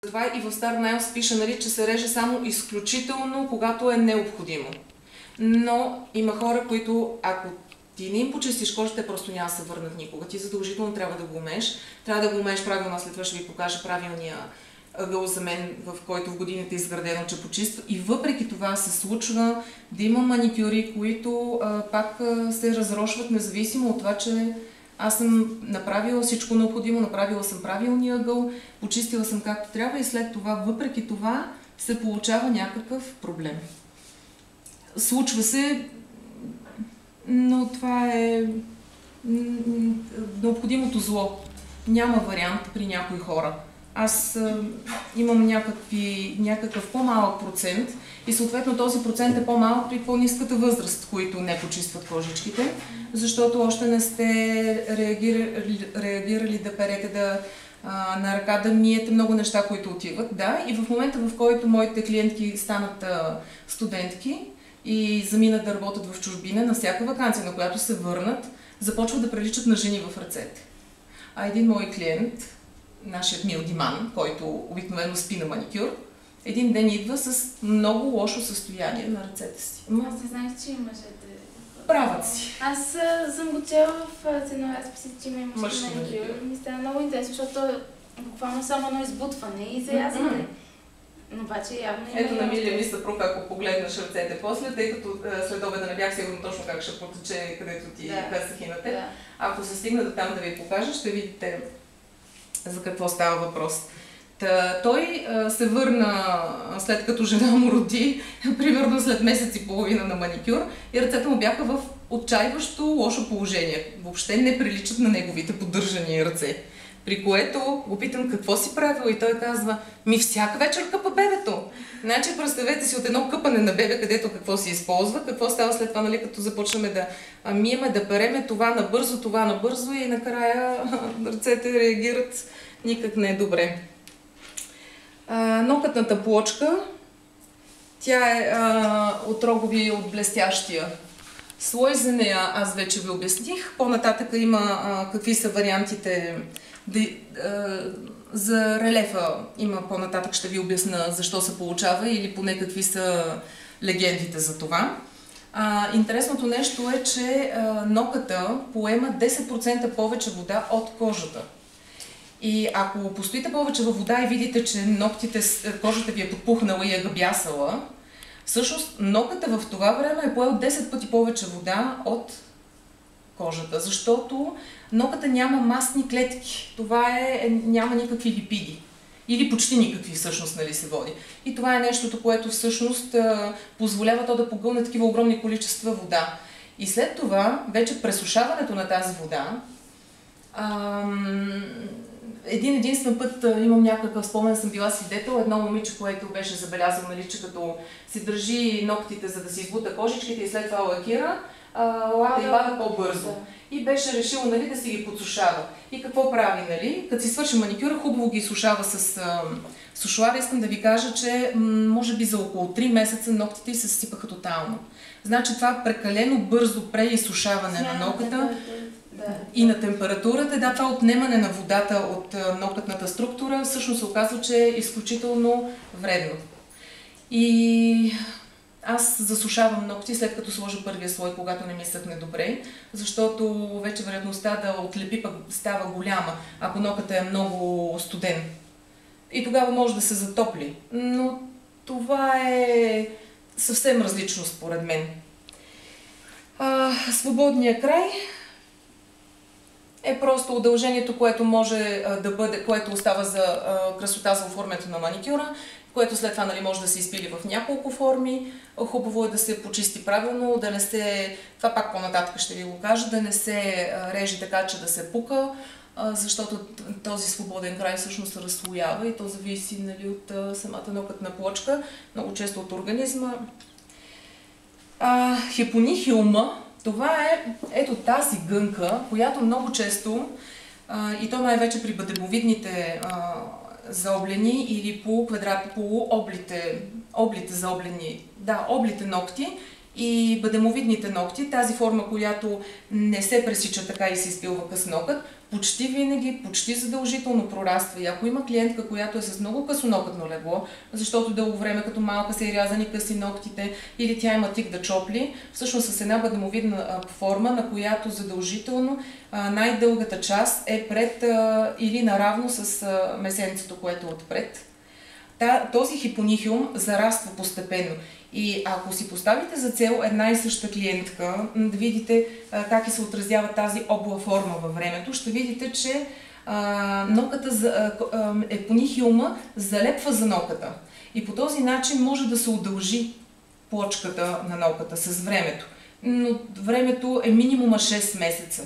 Това и в Star Niles пише, нали, че се реже само изключително, когато е необходимо. Но има хора, които ако ти не им почистиш кожата, те просто няма да се върнат никога. Ти задължително трябва да го умееш. Трябва да го умееш правилно, след това ще ви покажа правилния ъгъл за мен, в който в годините е изградено, че почиства. И въпреки това се случва да има маникюри, които пак се разрошват, независимо от това, че аз съм направила всичко необходимо, направила съм правилния ъгъл, почистила съм както трябва и след това, въпреки това, се получава някакъв проблем. Случва се, но това е необходимото зло. Няма вариант при някои хора. Аз имам някакъв по-малък процент и съответно този процент е по-малък при по-ниската възраст, които не почистват кожичките, защото още не сте реагирали да перете на ръка, да миете много неща, които отиват. Да, и в момента, в който моите клиентки станат студентки и заминат да работят в чужбина, на всяка ваканция, на която се върнат, започват да приличат на жени в ръцете. А един мой клиент, нашият мил Диман, който обикновено спи на маникюр, един ден идва с много лошо състояние на ръцете си. Аз не знаех, че и мъжете правят си. Аз съм го чела в ценоразписите, че има мъжки маникюр. Ми стана много интересно, защото буквално само едно избутване и зарязане. Но обаче явно има... Ето на милия ми съпруг, ако погледнеш ръцете после, тъй като след обеда не бях сигурно точно как ще потече, където ти казах и на те. Ако се стигна до там да ви покажа, ще видите за какво става въпрос. Той се върна след като жена му роди, примерно след месец и половина на маникюр, и ръцете му бяха в отчаиващо лошо положение. Въобще не приличат на неговите поддържани ръце. При което го питам какво си правил и той казва, ми всяка вечер къпа бебето. Значи представете си от едно къпане на бебе, където какво се използва, какво става след това, нали, като започнем да миеме, да переме това набързо и накрая ръцете реагират никак не е добре. Нокътната плочка, тя е от рогови, от блестящия слой. За нея аз вече ви обясних. По-нататък има какви са вариантите. За релефа има по-нататък, ще ви обясна защо се получава или поне какви са легендите за това. Интересното нещо е, че нокъта поема 10% повече вода от кожата. И ако постоите повече във вода и видите, че кожата ви е подпухнала и е гъбясала, всъщност нокъта в това време е поел 10 пъти повече вода от кожата, защото нокъта няма масни клетки. Това няма никакви липиди. Или почти никакви всъщност, нали, се води. И това е нещото, което всъщност позволява то да погълне такива огромни количества вода. И след това, вече пресушаването на тази вода, единствен път имам някакъв спомен, съм била свидетел, едно момиче, което беше забелязано, нали, че като си държи ногтите, за да си избута кожичките и след това лакира, лака и пада по-бързо. И беше решила, нали, да си ги подсушава. И какво прави, нали? Като си свърши маникюра, хубаво ги сушава с сушуар. Искам да ви кажа, че може би за около 3 месеца ногтите й се съсипаха тотално. Значи това прекалено бързо преизсушаване на ногтата и на температурата, да, това отнемане на водата от ногтната структура, всъщност се оказва, че е изключително вредно. И аз засушавам ногти след като сложа първия слой, когато не ми съхне добре, защото вече вероятността да отлепи пък става голяма, ако ногтът е много студен. И тогава може да се затопли. Но това е съвсем различно според мен. Свободния край е просто удължението, което може да бъде, което остава за красота за оформянето на маникюра, което след това, нали, може да се изпили в няколко форми. Хубаво е да се почисти правилно, да не се, това пак по-нататък ще ви го кажа, да не се реже така, че да се пука, защото този свободен край всъщност се разслоява и то зависи, нали, от самата нокътна плочка, много често от организма. Хипонихилма, това е ето тази гънка, която много често, и то най-вече при бъдремовидните заоблени или облите заоблени, да, облите ногти, и бъдемовидните ногти, тази форма, която не се пресича така и се изпилва къс нокът, почти винаги, почти задължително прораства. И ако има клиентка, която е с много късонокътно легло, защото дълго време като малка са и рязани къси ногтите, или тя има тик да чопли, всъщност с една бъдемовидна форма, на която задължително най-дългата част е пред или наравно с месенцето, което е отпред. Този хипонихиум зараства постепенно. И ако си поставите за цел една и съща клиентка, да видите как се отразява тази обла форма във времето, ще видите, че епонихиума залепва за ноката. И по този начин може да се удължи плочката на ноката с времето. Но времето е минимума 6 месеца.